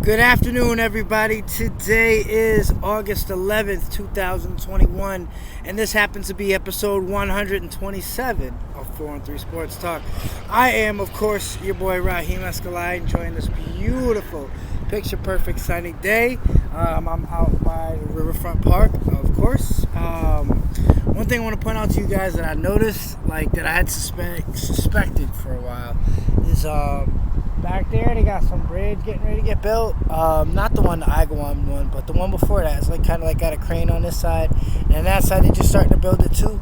Good afternoon, everybody. Today is August 11th, 2021, and this happens to be episode 127 of 4-3 Sports Talk. I am, of course, your boy Raheem Escalade, enjoying this beautiful, picture-perfect sunny day. I'm out by the Riverfront Park, of course. One thing I want to point out to you guys that I noticed, that I had suspected for a while, is back there, they got some bridge getting ready to get built. Not the one, the Iguan one, but the one before that. It's kind of got a crane on this side. And on that side, they're just starting to build it too.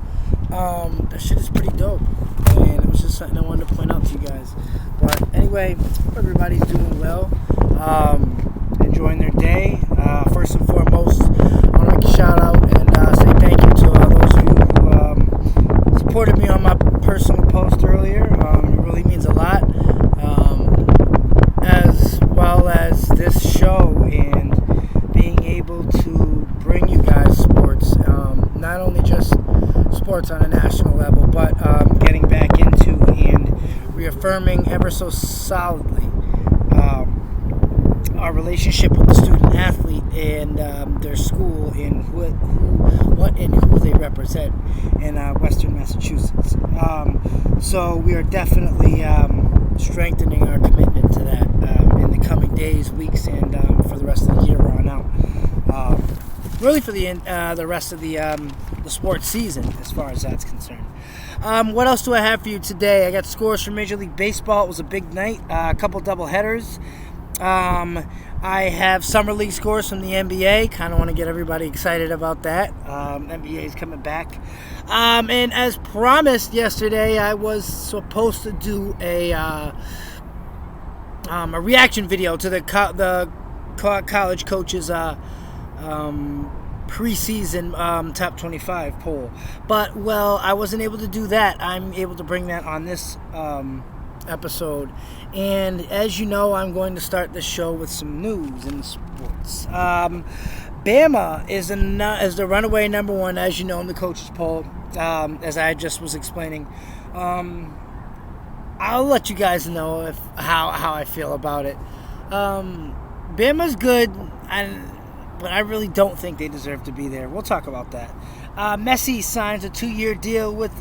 That shit is pretty dope. And it was just something I wanted to point out to you guys. But anyway, everybody's doing well. Enjoying their day. First and foremost, I want to make a shout out and say thank you to all those of you who supported me on my personal post earlier. It really means a lot. As well as this show and being able to bring you guys sports, not only just sports on a national level, but getting back into and reaffirming ever so solidly our relationship with the student athlete and their school and what and who they represent in Western Massachusetts. So we are definitely strengthening our commitment to that in the coming days, weeks, and for the rest of the year on out. Really for the rest of the sports season, as far as that's concerned. What else do I have for you today? I got scores from Major League Baseball. It was a big night. A couple double headers. I have summer league scores from the NBA. Kind of want to get everybody excited about that. NBA is coming back. And as promised yesterday, I was supposed to do a reaction video to the college coaches preseason top 25 poll. But, I wasn't able to do that. I'm able to bring that on this episode. And as you know, I'm going to start the show with some news in sports. Bama is the runaway number one, as you know, in the coaches poll, as I just was explaining. I'll let you guys know how I feel about it. Bama's good, but I really don't think they deserve to be there. We'll talk about that. Messi signs a 2-year deal with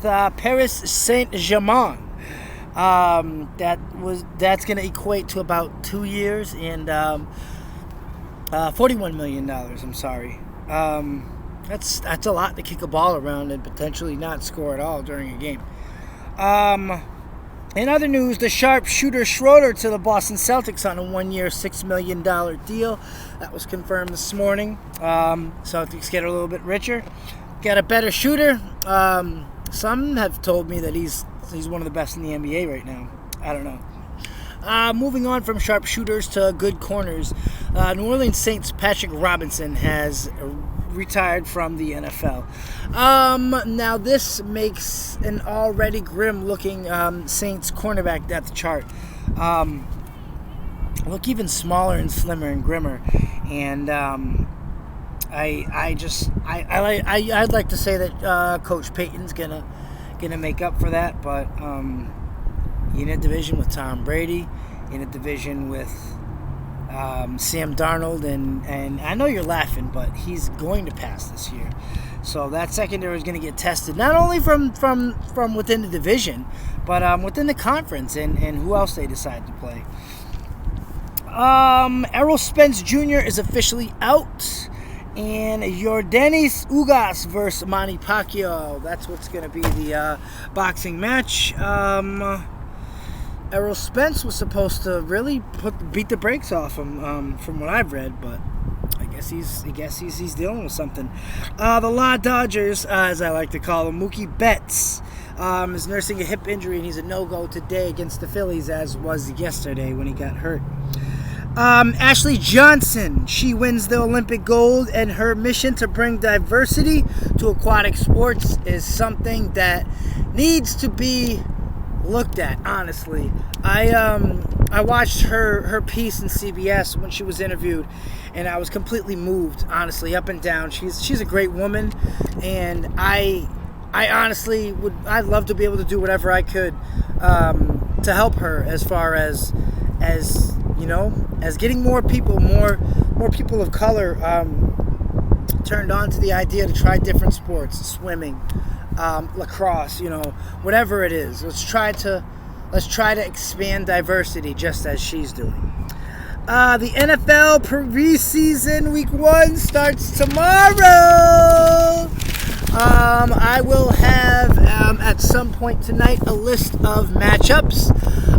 Paris Saint-Germain. That's going to equate to about 2 years and $41 million. I'm sorry. That's a lot to kick a ball around and potentially not score at all during a game. In other news, the sharpshooter Schroeder to the Boston Celtics on a 1-year, $6 million deal. That was confirmed this morning. Celtics get a little bit richer, get a better shooter. Some have told me that he's one of the best in the NBA right now. I don't know. Moving on from sharpshooters to good corners, New Orleans Saints' Patrick Robinson has retired from the NFL. Now this makes an already grim-looking Saints cornerback depth chart look even smaller and slimmer and grimmer. And I'd like to say that Coach Payton's gonna make up for that, but in a division with Tom Brady, in a division with Sam Darnold, and I know you're laughing, but he's going to pass this year. So that secondary is going to get tested, not only from within the division, but within the conference and who else they decide to play. Errol Spence Jr. is officially out. And Yordenis Ugas versus Manny Pacquiao. That's what's going to be the boxing match. Errol Spence was supposed to really beat the brakes off him, from what I've read, but I guess he's dealing with something. The Law Dodgers, as I like to call them, Mookie Betts, is nursing a hip injury, and he's a no-go today against the Phillies, as was yesterday when he got hurt. Ashley Johnson, she wins the Olympic gold, and her mission to bring diversity to aquatic sports is something that needs to be looked at, honestly. I watched her piece in CBS when she was interviewed, and I was completely moved, honestly, up and down. She's a great woman, and I honestly I'd love to be able to do whatever I could to help her as far as as getting more people of color turned on to the idea to try different sports, swimming, lacrosse, whatever it is. Let's try to expand diversity just as she's doing. The NFL preseason week 1 starts tomorrow. I will have at some point tonight a list of matchups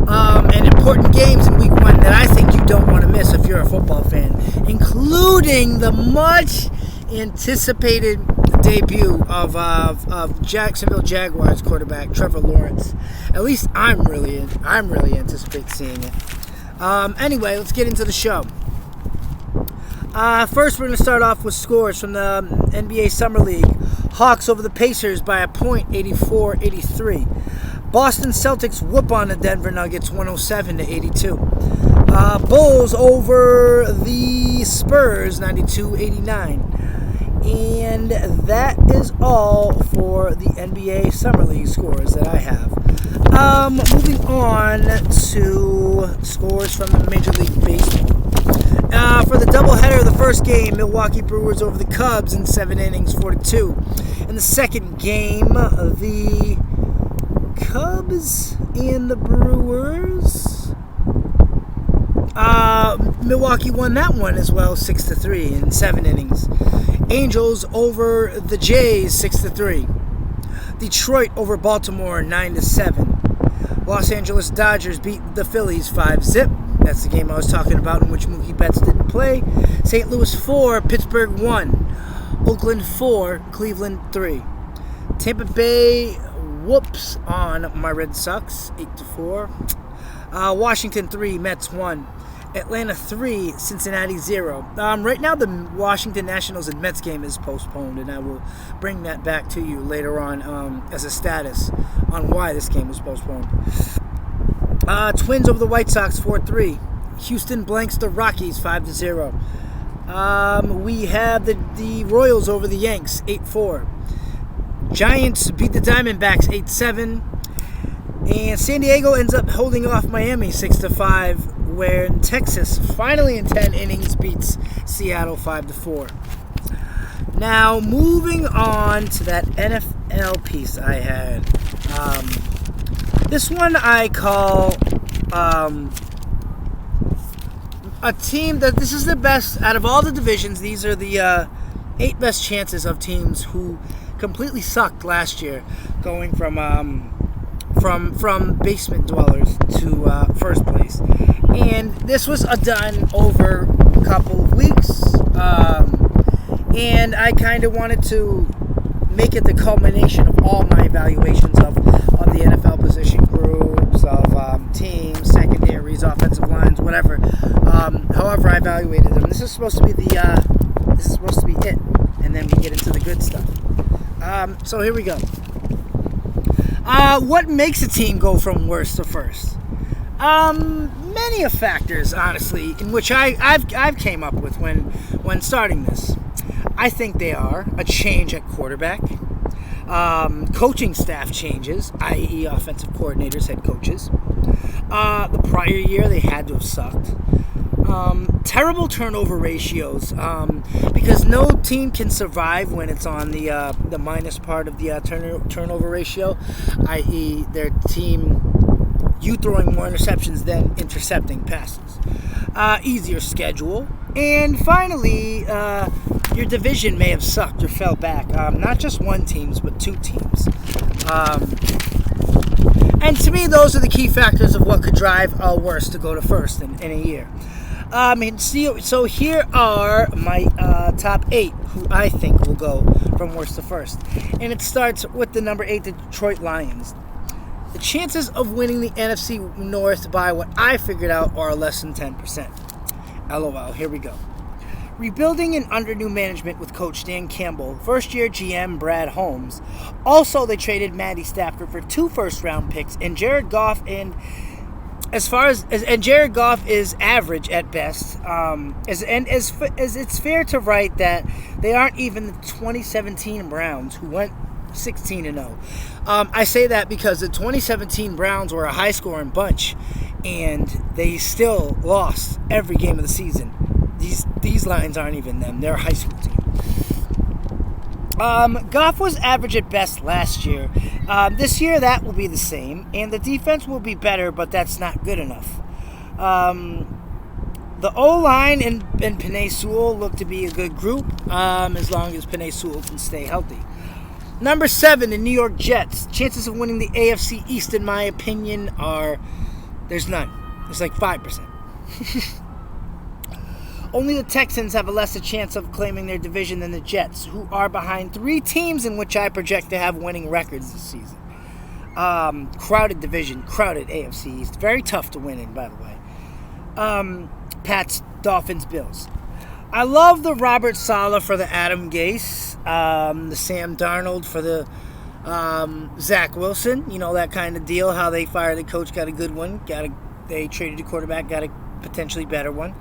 and important games in week 1 that I think you don't want to miss if you're a football fan, including the much anticipated debut of Jacksonville Jaguars quarterback Trevor Lawrence. At least I'm really anticipating seeing it. Anyway, let's get into the show. First, we're going to start off with scores from the NBA Summer League. Hawks over the Pacers by a point, 84-83. Boston Celtics whoop on the Denver Nuggets, 107-82. Bulls over the Spurs, 92-89. And that is all for the NBA Summer League scores that I have. Moving on to scores from the Major League Baseball. For the doubleheader of the first game, Milwaukee Brewers over the Cubs in 7 innings, 4-2. In the second game, the Cubs and the Brewers. Milwaukee won that one as well, 6-3 in 7 innings. Angels over the Jays, 6-3. Detroit over Baltimore, 9-7. Los Angeles Dodgers beat the Phillies 5-zip. That's the game I was talking about in which Mookie Betts didn't play. St. Louis 4, Pittsburgh 1. Oakland 4, Cleveland 3. Tampa Bay whoops on my Red Sox, 8-4. Washington 3, Mets 1. Atlanta 3, Cincinnati 0. Right now, the Washington Nationals and Mets game is postponed, and I will bring that back to you later on as a status on why this game was postponed. Twins over the White Sox 4-3. Houston blanks the Rockies 5-0. We have the Royals over the Yanks 8-4. Giants beat the Diamondbacks 8-7. And San Diego ends up holding off Miami 6-5. Where Texas finally in 10 innings beats Seattle 5-4. Now moving on to that NFL piece I had. This one I call a team that this is the best out of all the divisions. These are the 8 best chances of teams who completely sucked last year, going from basement dwellers to first place. And this was done over a couple of weeks. And I kind of wanted to make it the culmination of all my evaluations of the NFL position groups, of teams, secondaries, offensive lines, whatever. However I evaluated them. This is supposed to be it. And then we get into the good stuff. So here we go. What makes a team go from worst to first? Many of factors, honestly, in which I've came up with when starting this. I think they are a change at quarterback, coaching staff changes, i.e. offensive coordinators, head coaches. The prior year they had to have sucked. Terrible turnover ratios, because no team can survive when it's on the minus part of the turnover ratio, i.e. their team, you throwing more interceptions than intercepting passes. Easier schedule. And finally, your division may have sucked or fell back. Not just one teams, but 2 teams. And to me, those are the key factors of what could drive a worst to go to first in a year. So here are my top 8 who I think will go from worst to first. And it starts with the number 8, the Detroit Lions. The chances of winning the NFC North by what I figured out are less than 10%. LOL, here we go. Rebuilding and under new management with coach Dan Campbell, first-year GM Brad Holmes. Also, they traded Matty Stafford for 2 first-round picks and Jared Goff. And Jared Goff is average at best. As it's fair to write that they aren't even the 2017 Browns who went 16-0. I say that because the 2017 Browns were a high-scoring bunch, and they still lost every game of the season. These Lions aren't even them. They're a high school team. Goff was average at best last year. This year, that will be the same, and the defense will be better, but that's not good enough. The O-line and Penei Sewell look to be a good group, as long as Penei Sewell can stay healthy. Number 7, the New York Jets. Chances of winning the AFC East, in my opinion, there's none. It's like 5%. Only the Texans have a lesser chance of claiming their division than the Jets, who are behind 3 teams in which I project to have winning records this season. Crowded division, crowded AFC East. Very tough to win in, by the way. Pats, Dolphins, Bills. I love the Robert Saleh for the Adam Gase, the Sam Darnold for the Zach Wilson. You know, that kind of deal, how they fired the coach, got a good one. They traded the quarterback, got a potentially better one.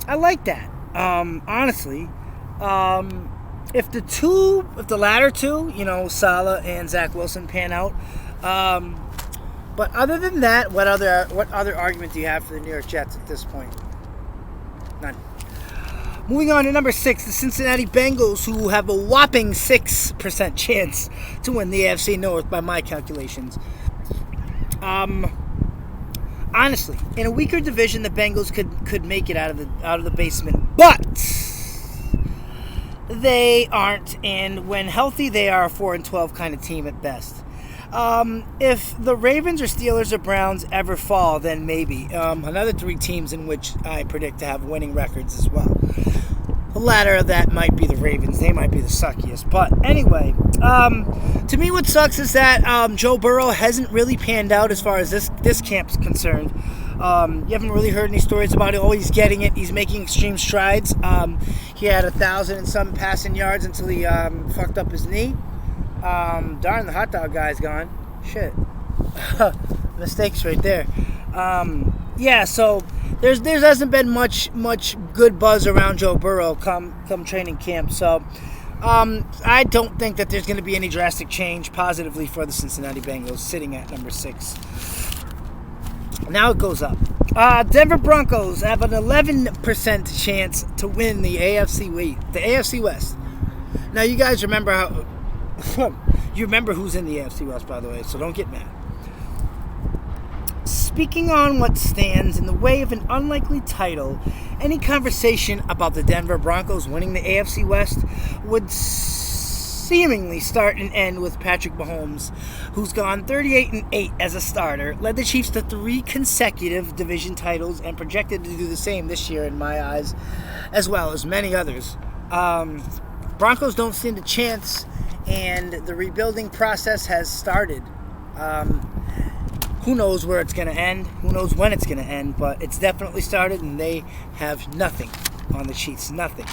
I like that. Honestly, if the latter two, Saleh and Zach Wilson pan out. But other than that, what other argument do you have for the New York Jets at this point? None. Moving on to number 6, the Cincinnati Bengals, who have a whopping 6% chance to win the AFC North by my calculations. Honestly, in a weaker division, the Bengals could make it out of the basement, but they aren't. And when healthy, they are a 4-12 kind of team at best. If the Ravens or Steelers or Browns ever fall, then maybe another 3 teams in which I predict to have winning records as well. The latter of that might be the Ravens. They might be the suckiest. But anyway, to me what sucks is that Joe Burrow hasn't really panned out as far as this camp's concerned. You haven't really heard any stories about it. Oh, he's getting it. He's making extreme strides. He had 1,000 and some passing yards until he fucked up his knee. Darn, the hot dog guy's gone. Shit. Mistakes right there. So there hasn't been much good buzz around Joe Burrow come training camp. So I don't think that there's going to be any drastic change positively for the Cincinnati Bengals, sitting at number 6. Now it goes up. Denver Broncos have an 11% chance to win the AFC West. Now you guys remember who's in the AFC West, by the way, so don't get mad. Speaking on what stands in the way of an unlikely title, any conversation about the Denver Broncos winning the AFC West would seemingly start and end with Patrick Mahomes, who's gone 38-8 as a starter, led the Chiefs to 3 consecutive division titles, and projected to do the same this year in my eyes, as well as many others. Broncos don't stand a chance, and the rebuilding process has started. Who knows where it's going to end? Who knows when it's going to end? But it's definitely started, and they have nothing on the Chiefs. Nothing.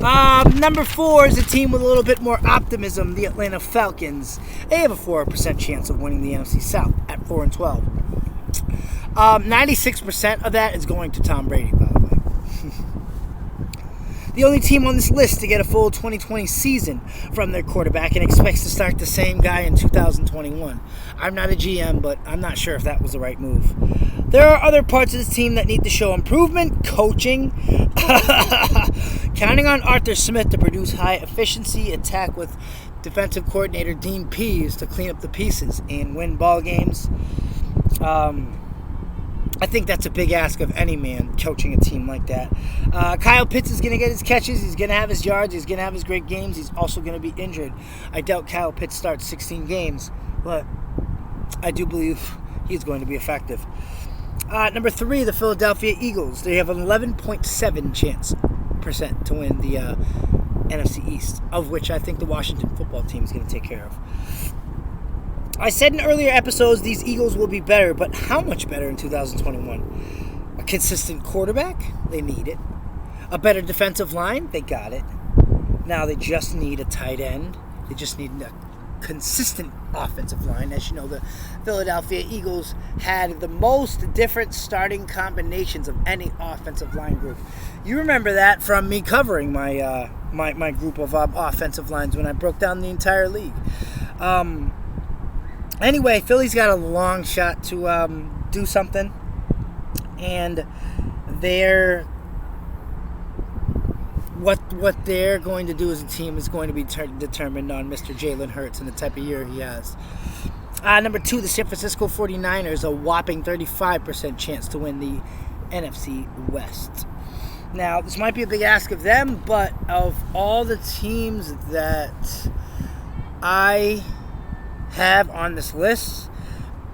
Number 4 is a team with a little bit more optimism, the Atlanta Falcons. They have a 4% chance of winning the NFC South at 4-12. 96% of that is going to Tom Brady, by the way. The only team on this list to get a full 2020 season from their quarterback, and expects to start the same guy in 2021. I'm not a GM, but I'm not sure if that was the right move. There are other parts of this team that need to show improvement. Coaching. Counting on Arthur Smith to produce high-efficiency attack with defensive coordinator Dean Pease to clean up the pieces and win ball games. I think that's a big ask of any man coaching a team like that. Kyle Pitts is going to get his catches. He's going to have his yards. He's going to have his great games. He's also going to be injured. I doubt Kyle Pitts starts 16 games, but I do believe he's going to be effective. Number 3, the Philadelphia Eagles. They have an 11.7% to win the NFC East, of which I think the Washington football team is going to take care of. I said in earlier episodes these Eagles will be better, but how much better in 2021? A consistent quarterback? They need it. A better defensive line? They got it. Now they just need a tight end. They just need a consistent offensive line. As you know, the Philadelphia Eagles had the most different starting combinations of any offensive line group. You remember that from me covering my my group of offensive lines when I broke down the entire league. Anyway, Philly's got a long shot to do something. and what they're going to do as a team is going to be determined on Mr. Jalen Hurts and the type of year he has. Number 2, the San Francisco 49ers, a whopping 35% chance to win the NFC West. Now, this might be a big ask of them, but of all the teams that I have on this list,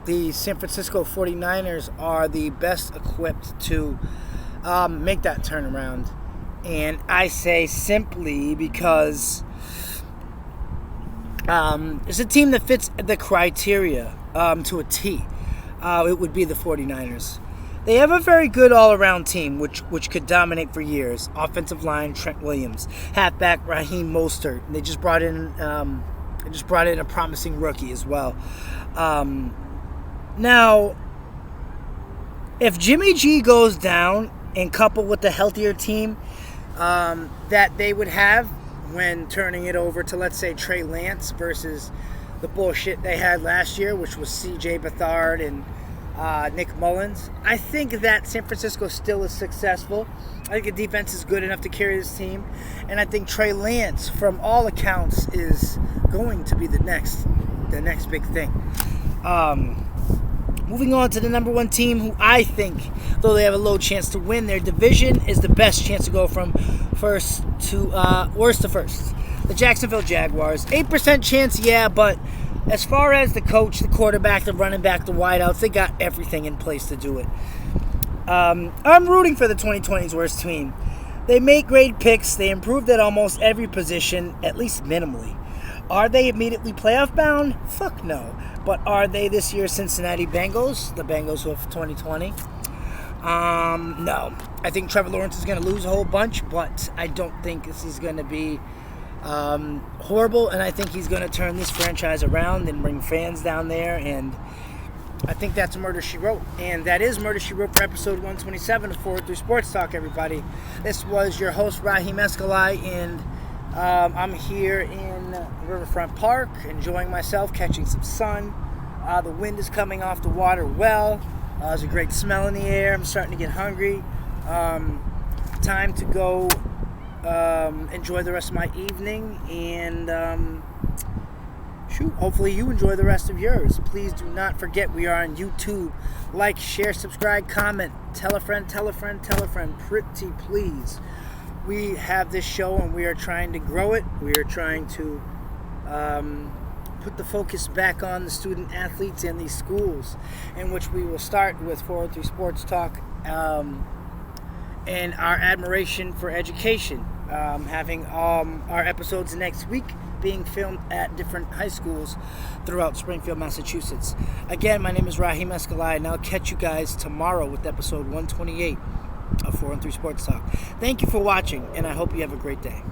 the San Francisco 49ers are the best equipped to make that turnaround. And I say simply because it's a team that fits the criteria to a T. It would be the 49ers. They have a very good all-around team, which could dominate for years. Offensive line, Trent Williams. Halfback, Raheem Mostert. They just brought in a promising rookie as well. Now, if Jimmy G goes down and coupled with the healthier team that they would have when turning it over to, let's say, Trey Lance versus the bullshit they had last year, which was C.J. Beathard and Nick Mullins, I think that San Francisco still is successful. I think the defense is good enough to carry this team, and I think Trey Lance, from all accounts, is going to be the next big thing. Moving on to the number 1 team, who I think, though they have a low chance to win their division, is the best chance to go from worst to first. The Jacksonville Jaguars. 8% chance, yeah, but as far as the coach, the quarterback, the running back, the wideouts, they got everything in place to do it. I'm rooting for the 2020's worst team. They make great picks. They improved at almost every position, at least minimally. Are they immediately playoff bound? Fuck no. But are they this year's Cincinnati Bengals? The Bengals of 2020? No. I think Trevor Lawrence is going to lose a whole bunch, but I don't think this is going to be horrible, and I think he's going to turn this franchise around and bring fans down there, and I think that's Murder, She Wrote. And that is Murder, She Wrote for episode 127 of 403 Sports Talk, everybody. This was your host, Raheem Escalay, and I'm here in Riverfront Park, enjoying myself, catching some sun. The wind is coming off the water well. There's a great smell in the air. I'm starting to get hungry. Time to go enjoy the rest of my evening, and hopefully you enjoy the rest of yours. Please do not forget we are on YouTube. Like, share, subscribe, comment, tell a friend, pretty please. We have this show and we are trying to grow it. We are trying to put the focus back on the student athletes in these schools, in which we will start with 403 Sports Talk and our admiration for education. Having our episodes next week being filmed at different high schools throughout Springfield, Massachusetts. Again, my name is Raheem Escalay, and I'll catch you guys tomorrow with episode 128 of 403 Sports Talk. Thank you for watching, and I hope you have a great day.